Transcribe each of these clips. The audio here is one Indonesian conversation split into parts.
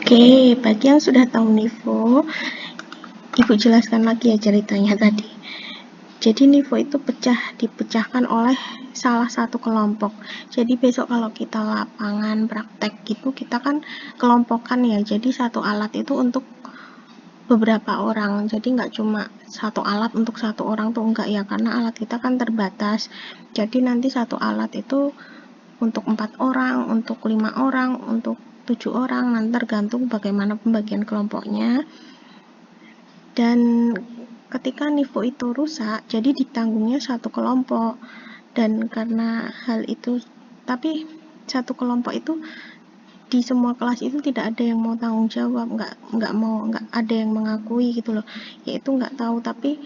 Oke, bagi yang sudah tahu Nivo, Ibu jelaskan lagi ya ceritanya tadi. Jadi Nivo itu dipecahkan oleh salah satu kelompok. Jadi besok kalau kita lapangan praktek gitu, kita kan kelompokan ya. Jadi satu alat itu untuk beberapa orang. Jadi nggak cuma satu alat untuk satu orang tuh enggak ya, karena alat kita kan terbatas. Jadi nanti satu alat itu untuk 4 orang, untuk 5 orang, untuk 7 orang, nanti tergantung bagaimana pembagian kelompoknya. Dan ketika Nivo itu rusak, jadi ditanggungnya satu kelompok. Dan karena hal itu, tapi satu kelompok itu di semua kelas itu tidak ada yang mau tanggung jawab, nggak ada yang mengakui gitu loh. Yaitu nggak tahu, tapi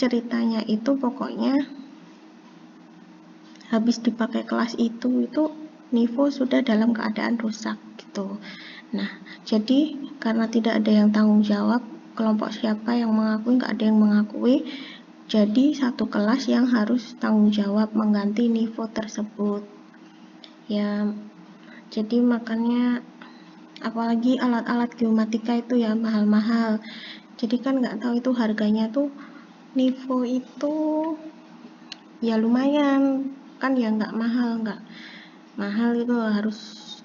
ceritanya itu pokoknya habis dipakai kelas itu Nivo sudah dalam keadaan rusak gitu. Nah, jadi karena tidak ada yang tanggung jawab, kelompok siapa yang mengakui, nggak ada yang mengakui, jadi satu kelas yang harus tanggung jawab mengganti Nivo tersebut. Ya, jadi makanya apalagi alat-alat geomatika itu ya mahal-mahal. Jadi kan nggak tahu itu harganya tuh Nivo itu ya lumayan kan, ya nggak mahal itu harus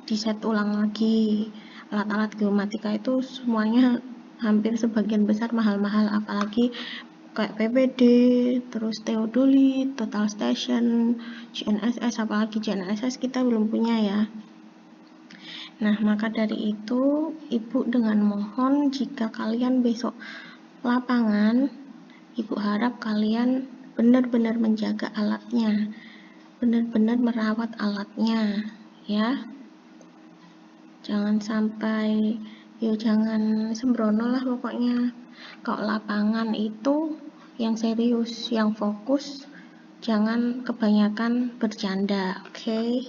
diset ulang lagi. Alat-alat geomatika itu semuanya hampir sebagian besar mahal-mahal, apalagi kayak PPD, terus Theodolit, Total Station, GNSS, apalagi GNSS kita belum punya ya. Nah, maka dari itu Ibu dengan mohon jika kalian besok lapangan, Ibu harap kalian benar-benar menjaga alatnya, benar-benar merawat alatnya ya. Jangan sampai jangan sembrono lah pokoknya. Kalau lapangan itu yang serius, yang fokus, jangan kebanyakan bercanda, oke?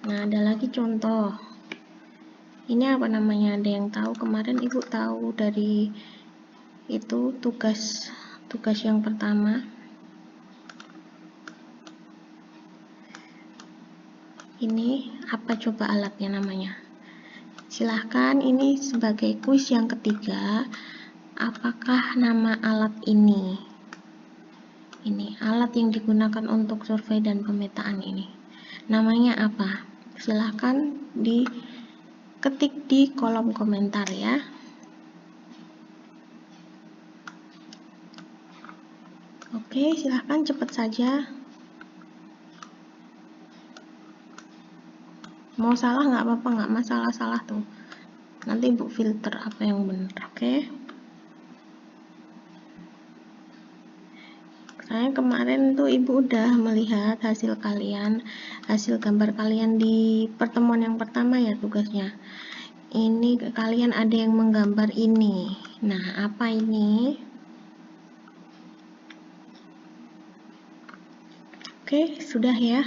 Nah, ada lagi contoh. Ini apa namanya? Ada yang tahu? Kemarin Ibu tahu dari itu tugas yang pertama. Ini apa coba alatnya namanya? Silahkan, ini sebagai kuis yang ketiga. Apakah nama alat ini? Ini alat yang digunakan untuk survei dan pemetaan ini. Namanya apa? Silahkan diketik di kolom komentar ya. Oke, silahkan cepat saja. Mau salah nggak apa-apa, nggak masalah salah tuh. Nanti Ibu filter apa yang benar, oke? Saya kemarin tuh Ibu udah melihat hasil gambar kalian di pertemuan yang pertama ya tugasnya. Ini kalian ada yang menggambar ini. Nah, apa ini? Oke, sudah ya.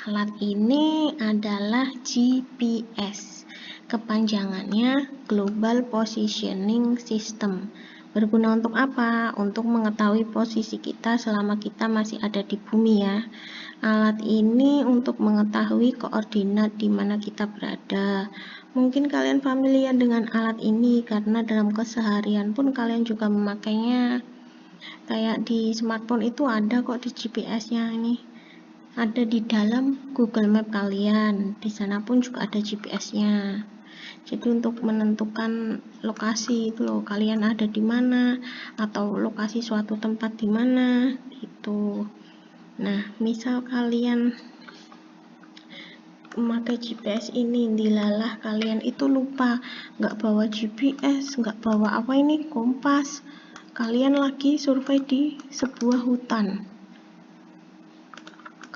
Alat ini adalah GPS. Kepanjangannya Global Positioning System. Berguna untuk apa? Untuk mengetahui posisi kita selama kita masih ada di bumi ya. Alat ini untuk mengetahui koordinat di mana kita berada. Mungkin kalian familiar dengan alat ini karena dalam keseharian pun kalian juga memakainya. Kayak di smartphone itu ada kok di GPS-nya ini. Ada di dalam Google Map kalian, di sana pun juga ada GPS-nya. Jadi untuk menentukan lokasi itu loh, kalian ada di mana atau lokasi suatu tempat di mana gitu. Nah, misal kalian memakai GPS ini, dilalah kalian itu lupa, nggak bawa GPS, nggak bawa apa ini, kompas. Kalian lagi survei di sebuah hutan.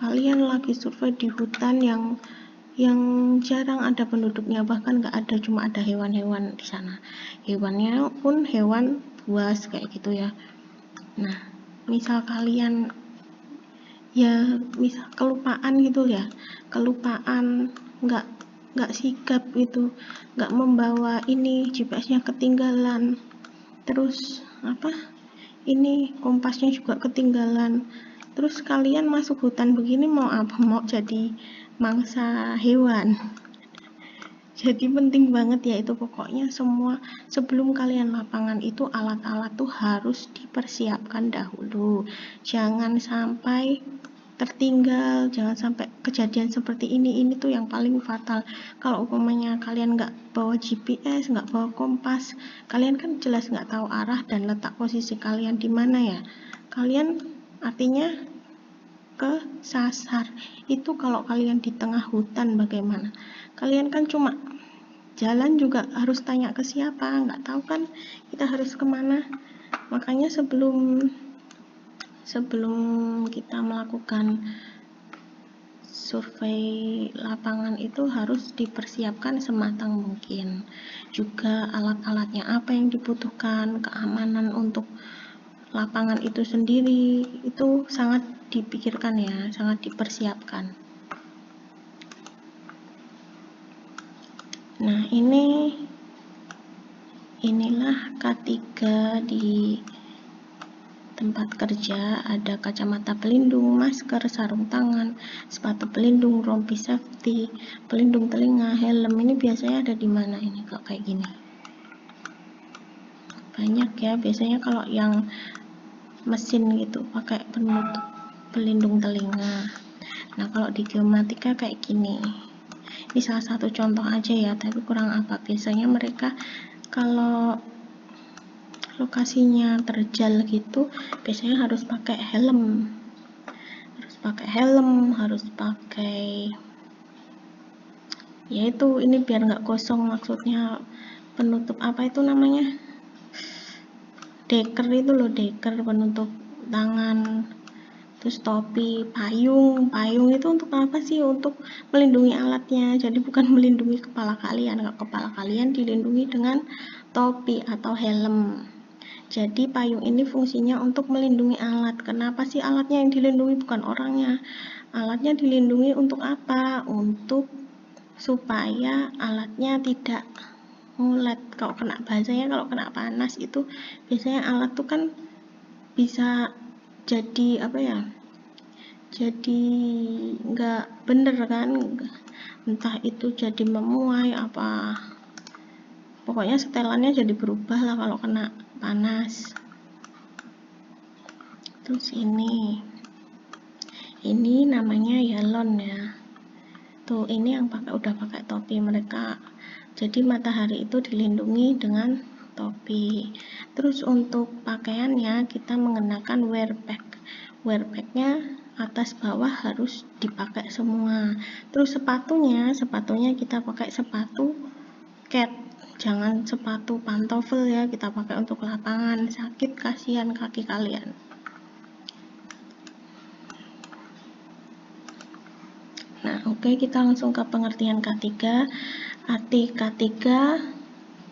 Kalian lagi survei di hutan yang jarang ada penduduknya, bahkan nggak ada, cuma ada hewan-hewan di sana. Hewannya pun hewan buas kayak gitu ya. Nah, misal kalian misal kelupaan gitu ya, nggak sigap gitu, nggak membawa ini, GPS-nya ketinggalan, terus ini kompasnya juga ketinggalan. Terus kalian masuk hutan begini mau apa? Mau jadi mangsa hewan. Jadi penting banget ya itu, pokoknya semua sebelum kalian lapangan itu alat-alat tuh harus dipersiapkan dahulu. Jangan sampai tertinggal, jangan sampai kejadian seperti ini tuh yang paling fatal. Kalau umpamanya kalian nggak bawa GPS, nggak bawa kompas, kalian kan jelas nggak tahu arah dan letak posisi kalian di mana ya. Kalian artinya kesasar. Itu kalau kalian di tengah hutan bagaimana? Kalian kan cuma jalan juga harus tanya ke siapa, nggak tahu kan kita harus kemana. Makanya sebelum kita melakukan survei lapangan itu harus dipersiapkan sematang mungkin. Juga alat-alatnya apa yang dibutuhkan, keamanan untuk lapangan itu sendiri itu sangat dipikirkan ya, sangat dipersiapkan. Nah, inilah K3 di tempat kerja. Ada kacamata pelindung, masker, sarung tangan, sepatu pelindung, rompi safety, pelindung telinga, helm. Ini biasanya ada di mana ini kalau kayak gini? Banyak ya, biasanya kalau yang mesin gitu pakai penutup pelindung telinga. Nah, kalau di geomatika kayak gini. Ini salah satu contoh aja ya, tapi kurang apa. Biasanya mereka kalau lokasinya terjal gitu, biasanya harus pakai helm. Harus pakai yaitu ini biar nggak kosong, maksudnya penutup apa itu namanya? Deker itu loh, deker penutup tangan. Terus topi, payung itu untuk apa sih? Untuk melindungi alatnya, jadi bukan melindungi kepala kalian. Kalau kepala kalian dilindungi dengan topi atau helm. Jadi payung ini fungsinya untuk melindungi alat. Kenapa sih alatnya yang dilindungi, bukan orangnya? Alatnya dilindungi untuk apa? Untuk supaya alatnya tidak ngulet. Kalau kena bahasanya, kalau kena panas itu biasanya alat tuh kan bisa jadi apa ya, jadi nggak bener kan, entah itu jadi memuai apa, pokoknya setelannya jadi berubah lah kalau kena panas. Terus ini namanya yalon ya, tuh ini yang udah pakai topi mereka, jadi matahari itu dilindungi dengan topi. Terus untuk pakaiannya kita mengenakan wear packnya atas bawah harus dipakai semua. Terus sepatunya kita pakai sepatu cat, jangan sepatu pantofel ya, kita pakai untuk lapangan, sakit kasihan kaki kalian. Nah, oke, kita langsung ke pengertian K3. Arti K3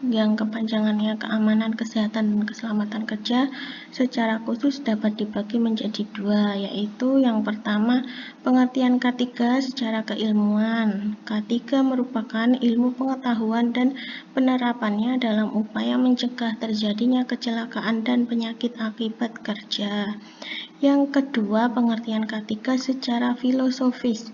yang kepanjangannya keamanan, kesehatan, dan keselamatan kerja secara khusus dapat dibagi menjadi dua, yaitu yang pertama pengertian K3 secara keilmuan. K3 merupakan ilmu pengetahuan dan penerapannya dalam upaya mencegah terjadinya kecelakaan dan penyakit akibat kerja. Yang kedua, pengertian K3 secara filosofis,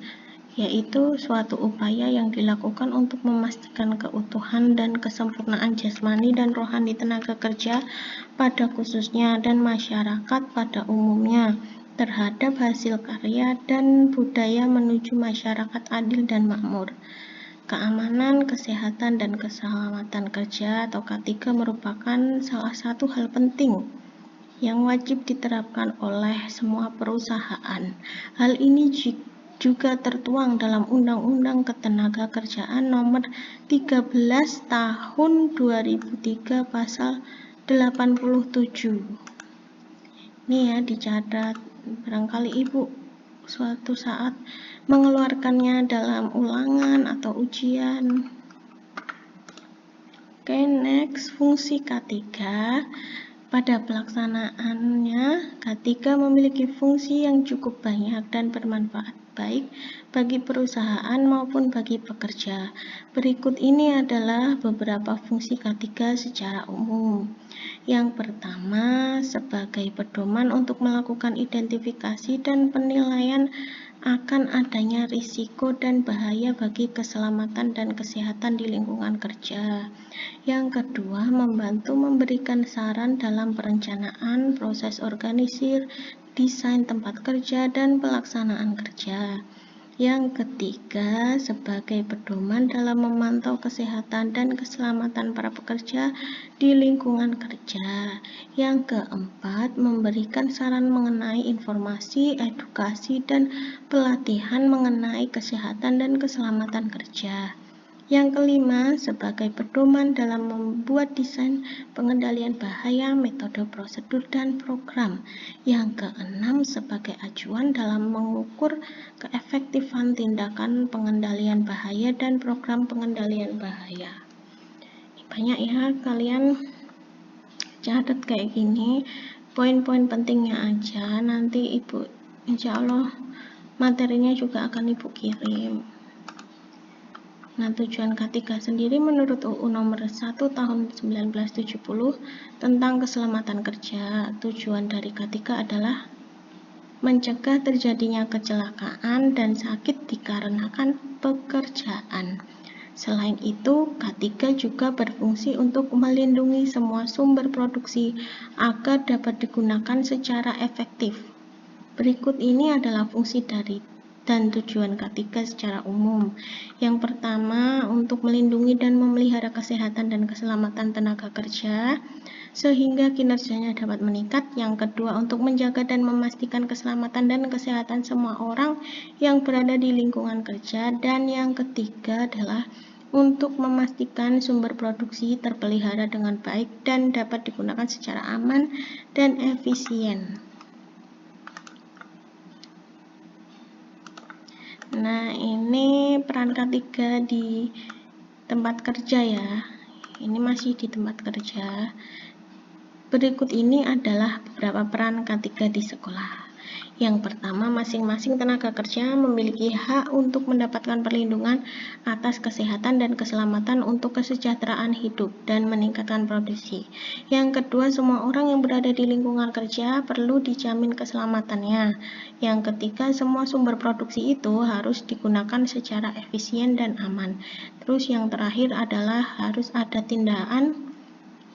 yaitu suatu upaya yang dilakukan untuk memastikan keutuhan dan kesempurnaan jasmani dan rohani tenaga kerja pada khususnya dan masyarakat pada umumnya terhadap hasil karya dan budaya menuju masyarakat adil dan makmur. Keamanan, kesehatan, dan keselamatan kerja atau K3 merupakan salah satu hal penting yang wajib diterapkan oleh semua perusahaan. Hal ini juga tertuang dalam Undang-Undang Ketenagakerjaan Nomor 13 Tahun 2003 Pasal 87. Ini ya dicatat, barangkali Ibu suatu saat mengeluarkannya dalam ulangan atau ujian. Oke, next, fungsi K3. Pada pelaksanaannya, K3 memiliki fungsi yang cukup banyak dan bermanfaat baik bagi perusahaan maupun bagi pekerja. Berikut ini adalah beberapa fungsi K3 secara umum. Yang pertama, sebagai pedoman untuk melakukan identifikasi dan penilaian akan adanya risiko dan bahaya bagi keselamatan dan kesehatan di lingkungan kerja. Yang kedua, membantu memberikan saran dalam perencanaan, proses organisir, desain tempat kerja, dan pelaksanaan kerja. Yang ketiga, sebagai pedoman dalam memantau kesehatan dan keselamatan para pekerja di lingkungan kerja. Yang keempat, memberikan saran mengenai informasi, edukasi, dan pelatihan mengenai kesehatan dan keselamatan kerja. Yang kelima, sebagai pedoman dalam membuat desain pengendalian bahaya, metode, prosedur, dan program. Yang keenam, sebagai acuan dalam mengukur keefektifan tindakan pengendalian bahaya dan program pengendalian bahaya. Banyak ya, kalian catat kayak gini, poin-poin pentingnya aja, nanti Ibu insya Allah materinya juga akan Ibu kirim. Nah, tujuan K3 sendiri menurut UU nomor 1 tahun 1970 tentang keselamatan kerja. Tujuan dari K3 adalah mencegah terjadinya kecelakaan dan sakit dikarenakan pekerjaan. Selain itu, K3 juga berfungsi untuk melindungi semua sumber produksi agar dapat digunakan secara efektif. Berikut ini adalah fungsi dari dan tujuan K3 secara umum. Yang pertama, untuk melindungi dan memelihara kesehatan dan keselamatan tenaga kerja sehingga kinerjanya dapat meningkat. Yang kedua, untuk menjaga dan memastikan keselamatan dan kesehatan semua orang yang berada di lingkungan kerja. Dan yang ketiga adalah untuk memastikan sumber produksi terpelihara dengan baik dan dapat digunakan secara aman dan efisien. Nah, ini peran K3 di tempat kerja ya. Ini masih di tempat kerja. Berikut ini adalah beberapa peran K3 di sekolah. Yang pertama, masing-masing tenaga kerja memiliki hak untuk mendapatkan perlindungan atas kesehatan dan keselamatan untuk kesejahteraan hidup dan meningkatkan produksi. Yang kedua, semua orang yang berada di lingkungan kerja perlu dijamin keselamatannya. Yang ketiga, semua sumber produksi itu harus digunakan secara efisien dan aman. Terus yang terakhir adalah harus ada tindakan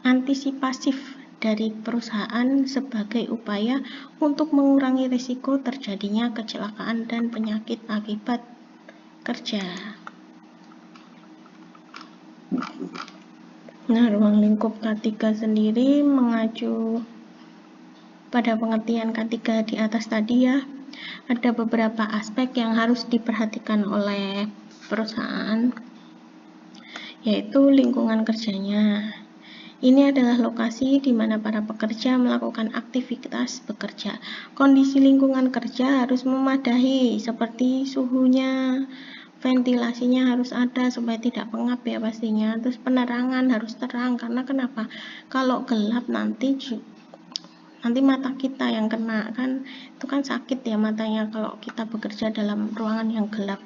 antisipasif dari perusahaan sebagai upaya untuk mengurangi risiko terjadinya kecelakaan dan penyakit akibat kerja. Nah, ruang lingkup K3 sendiri mengacu pada pengertian K3 di atas tadi ya. Ada beberapa aspek yang harus diperhatikan oleh perusahaan, yaitu lingkungan kerjanya. Ini adalah lokasi di mana para pekerja melakukan aktivitas bekerja. Kondisi lingkungan kerja harus memadai, seperti suhunya, ventilasinya harus ada supaya tidak pengap ya pastinya. Terus penerangan harus terang, karena kenapa? Kalau gelap nanti mata kita yang kena, kan itu kan sakit ya matanya kalau kita bekerja dalam ruangan yang gelap.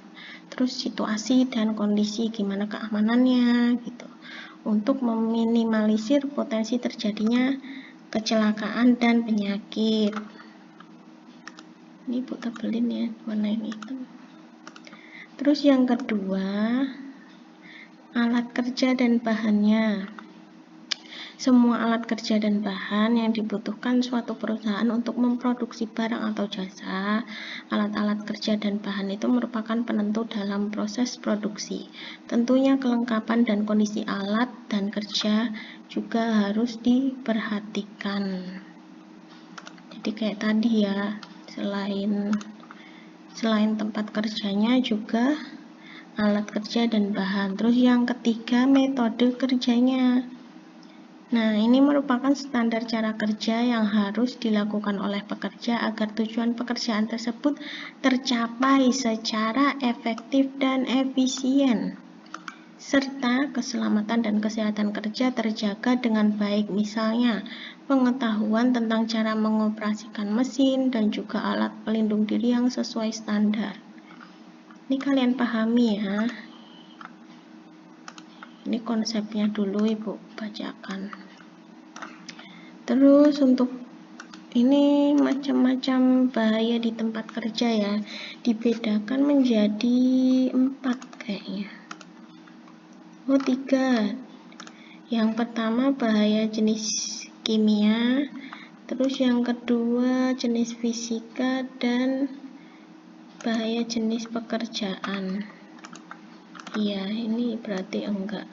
Terus situasi dan kondisi gimana keamanannya gitu, untuk meminimalisir potensi terjadinya kecelakaan dan penyakit. Ini Ibu tebelin ya warna yang hitam. Terus yang kedua, alat kerja dan bahannya. Semua alat kerja dan bahan yang dibutuhkan suatu perusahaan untuk memproduksi barang atau jasa, alat-alat kerja dan bahan itu merupakan penentu dalam proses produksi. Tentunya kelengkapan dan kondisi alat dan kerja juga harus diperhatikan. Jadi kayak tadi ya, selain tempat kerjanya juga alat kerja dan bahan. Terus yang ketiga, metode kerjanya. Nah, ini merupakan standar cara kerja yang harus dilakukan oleh pekerja agar tujuan pekerjaan tersebut tercapai secara efektif dan efisien, serta keselamatan dan kesehatan kerja terjaga dengan baik. Misalnya, pengetahuan tentang cara mengoperasikan mesin dan juga alat pelindung diri yang sesuai standar. Ini kalian pahami ya. Ini konsepnya dulu Ibu bacakan. Terus untuk ini macam-macam bahaya di tempat kerja ya, dibedakan menjadi 4 kayaknya. 3. Yang pertama bahaya jenis kimia, terus yang kedua jenis fisika, dan bahaya jenis pekerjaan. Iya, ini berarti enggak.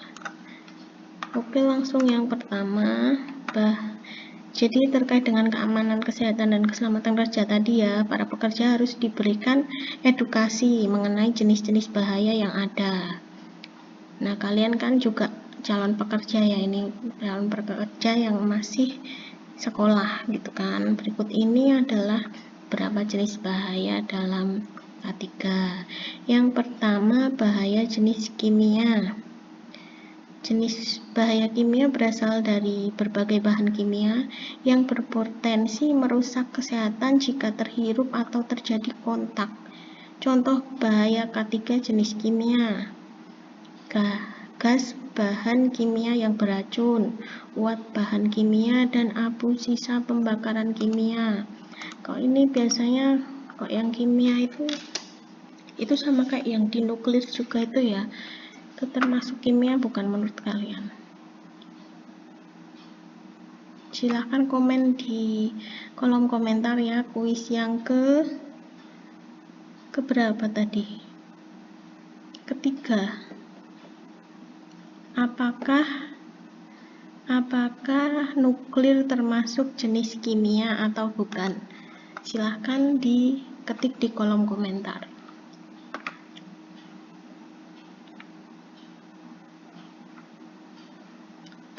Oke, langsung yang pertama. Jadi terkait dengan keamanan, kesehatan, dan keselamatan kerja tadi ya, para pekerja harus diberikan edukasi mengenai jenis-jenis bahaya yang ada. Nah, kalian kan juga calon pekerja ya, ini calon pekerja yang masih sekolah gitu kan. Berikut ini adalah beberapa jenis bahaya dalam K3. Yang pertama, bahaya jenis kimia. Jenis bahaya kimia berasal dari berbagai bahan kimia yang berpotensi merusak kesehatan jika terhirup atau terjadi kontak. Contoh bahaya K3 jenis kimia: gas bahan kimia yang beracun, uap bahan kimia, dan abu sisa pembakaran kimia. Kalau ini biasanya kok yang kimia itu sama kayak yang di nuklir juga itu ya. Itu termasuk kimia bukan menurut kalian? Silahkan komen di kolom komentar ya. Kuis yang keberapa tadi? Ketiga. Apakah nuklir termasuk jenis kimia atau bukan? Silahkan diketik di kolom komentar.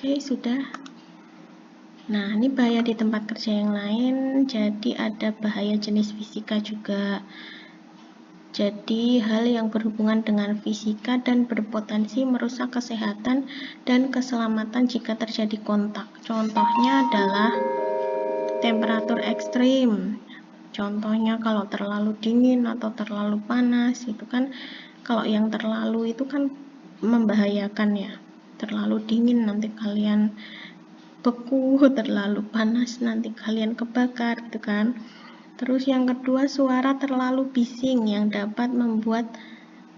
Oke, sudah. Nah, ini bahaya di tempat kerja yang lain. Jadi ada bahaya jenis fisika juga. Jadi hal yang berhubungan dengan fisika dan berpotensi merusak kesehatan dan keselamatan jika terjadi kontak. Contohnya adalah temperatur ekstrim. Contohnya kalau terlalu dingin atau terlalu panas, itu kan kalau yang terlalu itu kan membahayakan ya. Terlalu dingin nanti kalian beku, terlalu panas nanti kalian kebakar gitu kan. Terus yang kedua, suara terlalu bising yang dapat membuat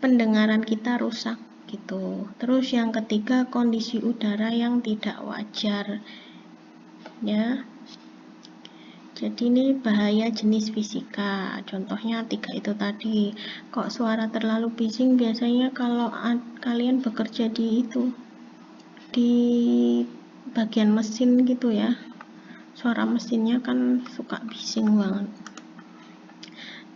pendengaran kita rusak gitu. Terus yang ketiga, kondisi udara yang tidak wajar ya. Jadi ini bahaya jenis fisika. Contohnya 3 itu tadi. Kok suara terlalu bising? Biasanya kalau kalian bekerja di bagian mesin gitu ya, suara mesinnya kan suka bising banget.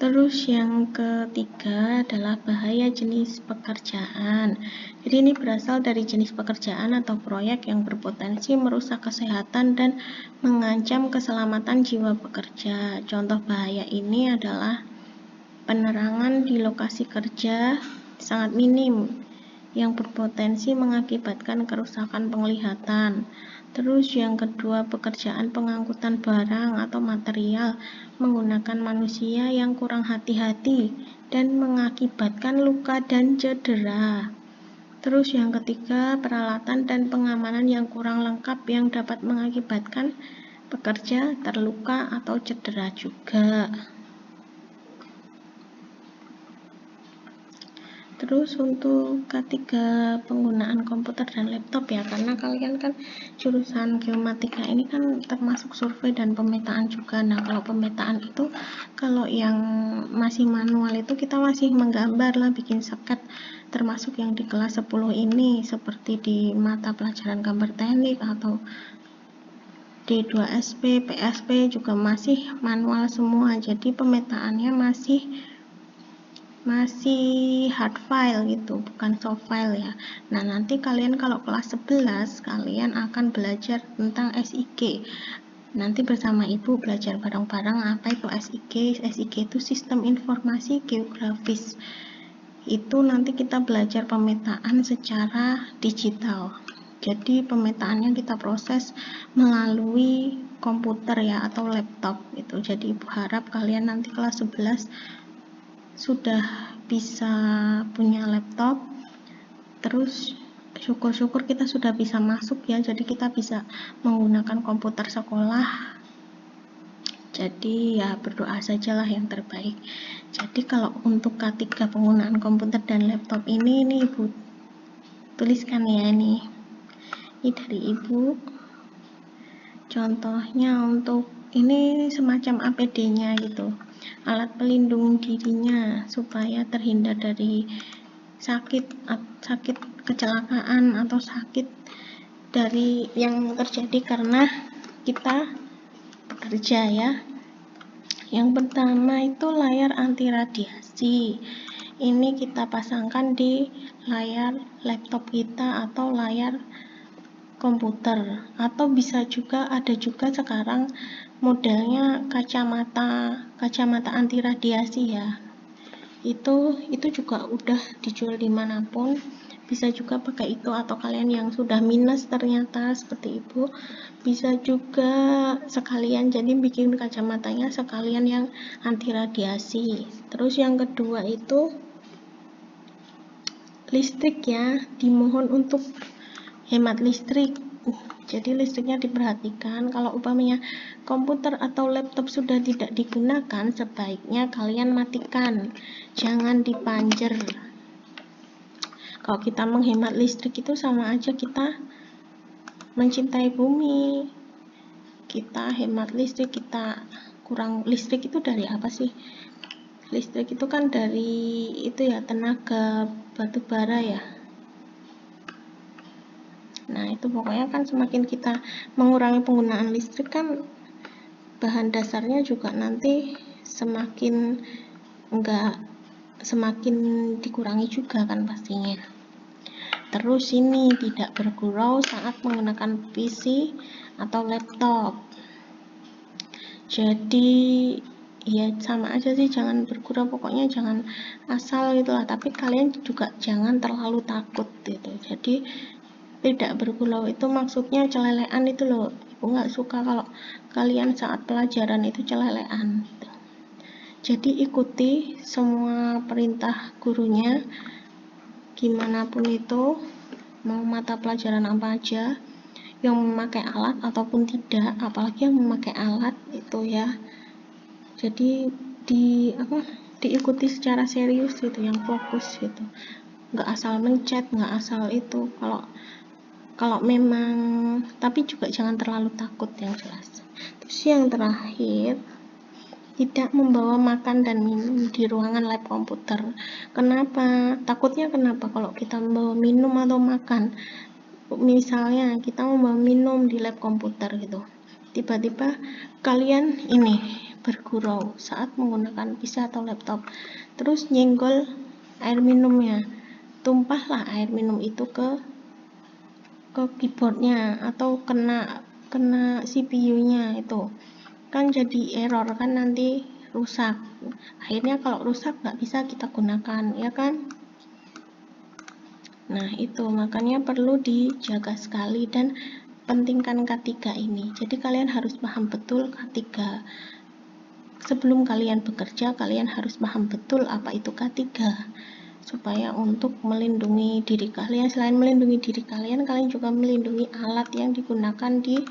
Terus yang ketiga adalah bahaya jenis pekerjaan. Jadi ini berasal dari jenis pekerjaan atau proyek yang berpotensi merusak kesehatan dan mengancam keselamatan jiwa pekerja. Contoh bahaya ini adalah penerangan di lokasi kerja sangat minim yang berpotensi mengakibatkan kerusakan penglihatan. Terus yang kedua, pekerjaan pengangkutan barang atau material menggunakan manusia yang kurang hati-hati dan mengakibatkan luka dan cedera. Terus yang ketiga, peralatan dan pengamanan yang kurang lengkap yang dapat mengakibatkan pekerja terluka atau cedera juga. Terus untuk K3 penggunaan komputer dan laptop ya, karena kalian kan jurusan geomatika ini kan termasuk survei dan pemetaan juga. Nah, kalau pemetaan itu kalau yang masih manual itu kita masih menggambar lah, bikin sket, termasuk yang di kelas 10 ini seperti di mata pelajaran gambar teknik atau D2SP, PSP juga masih manual semua. Jadi pemetaannya masih hard file gitu, bukan soft file ya. Nah, nanti kalian kalau kelas 11 kalian akan belajar tentang SIG. Nanti bersama ibu belajar bareng-bareng apa itu SIG. SIG itu sistem informasi geografis. Itu nanti kita belajar pemetaan secara digital. Jadi pemetaannya kita proses melalui komputer ya atau laptop gitu. Jadi ibu harap kalian nanti kelas 11 sudah bisa punya laptop. Terus syukur-syukur kita sudah bisa masuk ya, jadi kita bisa menggunakan komputer sekolah Jadi ya berdoa sajalah yang terbaik. Jadi kalau untuk K3 penggunaan komputer dan laptop ini Ibu tuliskan ya, ini dari Ibu. Contohnya untuk ini semacam APD-nya gitu, alat pelindung dirinya supaya terhindar dari sakit kecelakaan atau sakit dari yang terjadi karena kita bekerja ya. Yang pertama itu layar anti radiasi. Ini kita pasangkan di layar laptop kita atau layar komputer, atau bisa juga ada juga sekarang modelnya kacamata anti radiasi ya. Itu juga udah dijual dimanapun, bisa juga pakai itu, atau kalian yang sudah minus ternyata seperti Ibu bisa juga sekalian jadi bikin kacamatanya sekalian yang anti radiasi. Terus yang kedua itu listrik ya, dimohon untuk hemat listrik. Jadi listriknya diperhatikan. Kalau umpamanya komputer atau laptop sudah tidak digunakan, sebaiknya kalian matikan, jangan dipanjer. Kalau kita menghemat listrik itu sama aja kita mencintai bumi. Kita hemat listrik, kita kurang listrik itu dari apa sih? Listrik itu kan dari itu ya, tenaga batu bara ya. Nah itu pokoknya kan semakin kita mengurangi penggunaan listrik kan bahan dasarnya juga nanti semakin dikurangi juga kan pastinya. Terus ini tidak bergurau saat menggunakan PC atau laptop. Jadi ya sama aja sih, jangan bergurau, pokoknya jangan asal gitulah, tapi kalian juga jangan terlalu takut gitu. Jadi tidak bergurau itu maksudnya celelean itu loh. Ibu nggak suka kalau kalian saat pelajaran itu celelean. Jadi ikuti semua perintah gurunya, gimana pun itu, mau mata pelajaran apa aja, yang memakai alat ataupun tidak, apalagi yang memakai alat itu ya. Jadi diikuti secara serius gitu, yang fokus gitu. Nggak asal mencet, nggak asal itu. Kalau memang, tapi juga jangan terlalu takut yang jelas. Terus yang terakhir, tidak membawa makan dan minum di ruangan lab komputer. Kenapa? Takutnya kenapa? Kalau kita membawa minum atau makan, misalnya kita membawa minum di lab komputer gitu, tiba-tiba kalian ini bergurau saat menggunakan PC atau laptop, terus nyenggol air minumnya, tumpahlah air minum itu ke keyboardnya atau kena CPU-nya, itu kan jadi error kan, nanti rusak. Akhirnya kalau rusak nggak bisa kita gunakan ya kan. Nah itu makanya perlu dijaga sekali dan pentingkan K3 ini. Jadi kalian harus paham betul K3. Sebelum kalian bekerja, kalian harus paham betul apa itu K3, supaya untuk melindungi diri kalian. Selain melindungi diri kalian juga melindungi alat yang digunakan di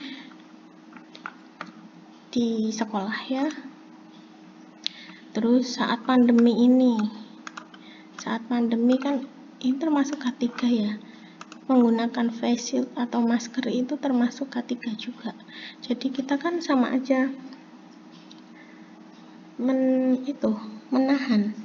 sekolah ya. Terus saat pandemi kan ini termasuk K3 ya, menggunakan face shield atau masker itu termasuk K3 juga. Jadi kita kan sama aja menahan,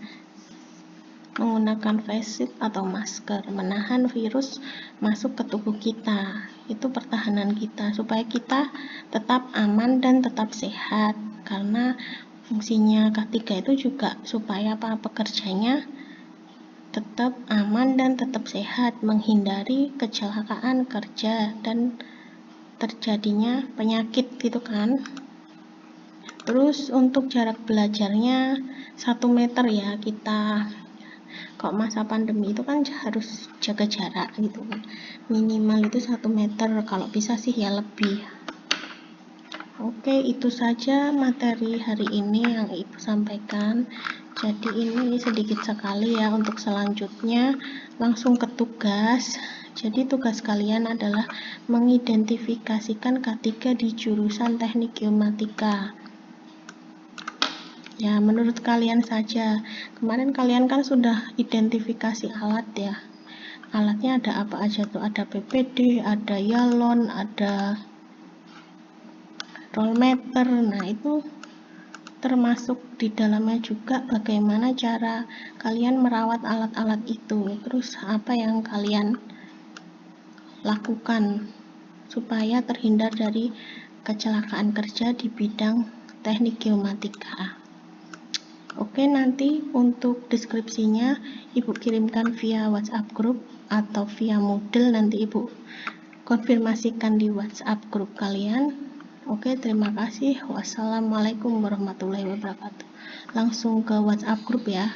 menggunakan face shield atau masker, menahan virus masuk ke tubuh kita. Itu pertahanan kita supaya kita tetap aman dan tetap sehat, karena fungsinya K3 itu juga supaya para pekerjanya tetap aman dan tetap sehat, menghindari kecelakaan kerja dan terjadinya penyakit gitu kan. Terus untuk jarak belajarnya 1 meter ya, kita kok masa pandemi itu kan harus jaga jarak gitu kan, minimal itu 1 meter, kalau bisa sih ya lebih. Oke, itu saja materi hari ini yang Ibu sampaikan. Jadi ini sedikit sekali ya. Untuk selanjutnya langsung ke tugas. Jadi tugas kalian adalah mengidentifikasikan K3 di jurusan Teknik Geomatika. Ya, menurut kalian saja. Kemarin kalian kan sudah identifikasi alat ya. Alatnya ada apa aja tuh? Ada PPD, ada yalon, ada rollmeter. Nah, itu termasuk di dalamnya juga bagaimana cara kalian merawat alat-alat itu. Terus apa yang kalian lakukan supaya terhindar dari kecelakaan kerja di bidang teknik geomatika. Oke, nanti untuk deskripsinya Ibu kirimkan via WhatsApp group atau via Moodle, nanti Ibu konfirmasikan di WhatsApp group kalian. Oke, terima kasih. Wassalamualaikum warahmatullahi wabarakatuh. Langsung ke WhatsApp group ya.